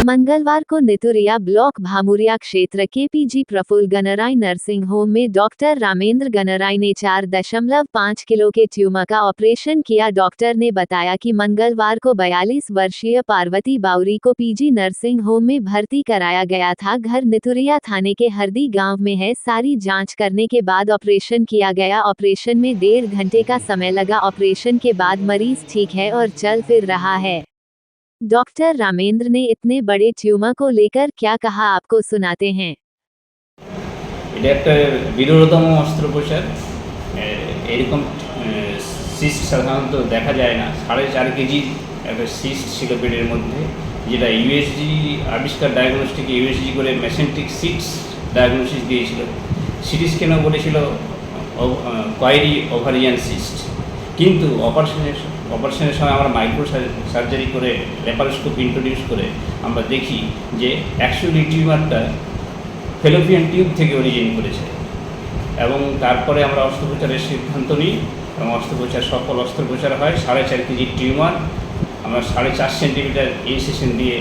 मंगलवार को नितुरिया ब्लॉक भामुरिया क्षेत्र के पीजी प्रफुल्ल गणराई नर्सिंग होम में डॉक्टर रामेंद्र गणराई ने 4.5 किलो के ट्यूमर का ऑपरेशन किया। डॉक्टर ने बताया कि मंगलवार को 42 वर्षीय पार्वती बाउरी को पीजी नर्सिंग होम में भर्ती कराया गया था। घर नितुरिया थाने के हरदी गांव में है। सारी जांच करने के बाद ऑपरेशन किया गया। ऑपरेशन में 1.5 घंटे का समय लगा। ऑपरेशन के बाद मरीज ठीक है और चल फिर रहा है। डॉक्टर रामेंद्र ने इतने बड़े ट्यूमर को लेकर क्या कहा, आपको सुनाते हैं। এটা একটা বিরলতম অস্ত্রোপচার। এরকম সিস্ট সাধারণত দেখা যায় না। 4.5 কেজি একটা সিস্ট ছিল পেটের মধ্যে, যেটা ইউএসজি আবিষ্কার ডায়াগনস্টিক ইউএসজি করে মেসেন্ট্রিক সিস্ট ডায়াগনোসিস দিয়েছিল। সিটি স্ক্যানও বলেছিল কয়েরি ওভারিয়ান সিস্ট, কিন্তু অপারেশনের সময় আমরা মাইক্রো সার্জারি করে ল্যাপারোস্কোপ ইন্ট্রোডিউস করে আমরা দেখি যে অ্যাকচুয়ালি টিউমারটা ফেলোপিয়ান টিউব থেকে অরিজিন করেছে। এবং তারপরে আমরা অস্ত্রোপচারের সিদ্ধান্ত নিই এবং সফল অস্ত্রোপচার হয়। 4.5 কেজি টিউমার আমরা 4.5 সেন্টিমিটার ইনসিশন দিয়ে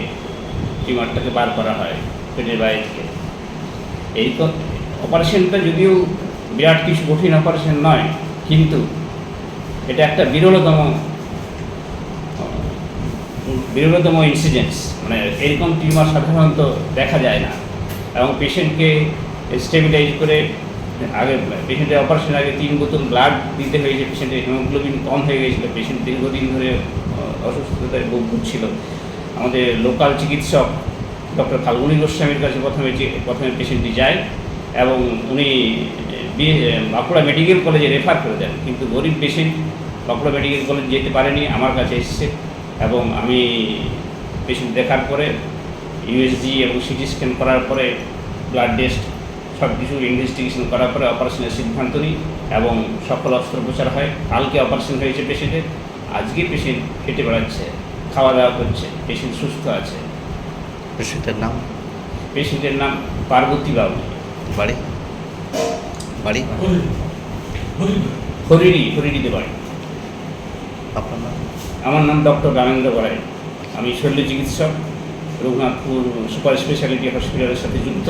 টিউমারটাকে বার করা হয় পেটের বাইরে থেকে। এই অপারেশনটা যদিও বিরাট কিছু কঠিন অপারেশন নয়, কিন্তু এটা একটা বিরলতম ইনসিডেন্স। মানে এরকম টিউমার সাধারণত দেখা যায় না। এবং পেশেন্টকে স্টেবিলাইজ করে আগে পেশেন্টের অপারেশনের আগে 3 বোতল ব্লাড দিতে হয়েছে। পেশেন্টের হিমোগ্লোবিন কম হয়ে গিয়েছিল। পেশেন্ট দীর্ঘদিন ধরে অসুস্থতায় ভুগছিল। আমাদের লোকাল চিকিৎসক ডক্টর ফাল্গুনী গোস্বামীর কাছে প্রথমে পেশেন্টটি যায় এবং উনি বাঁকুড়া মেডিকেল কলেজে রেফার করে দেন। কিন্তু গরিব পেশেন্ট বাঁকুড়া মেডিকেল কলেজ যেতে পারেনি, আমার কাছে এসেছে এবং আমি পেশেন্ট দেখার পরে ইউএসজি এবং সিটি স্ক্যান করার পরে ব্লাড টেস্ট সব কিছু ইনভেস্টিগেশন করার পরে অপারেশনের সিদ্ধান্ত নিই এবং সফল অস্ত্রোপচার হয়। কালকে অপারেশন হয়েছে পেশেন্টের। আজকে পেশেন্ট হেঁটে বেড়াচ্ছে, খাওয়া দাওয়া করছে, পেশেন্ট সুস্থ আছে। পেশেন্টের নাম পার্বতী বাবু। বাড়ি হরিডিতে বাড়ি। আমার নাম ডক্টর রামেন্দ্র গড়াই। আমি শল্য চিকিৎসক, রঘুনাথপুর সুপার স্পেশালিটি হসপিটালের সাথে যুক্ত।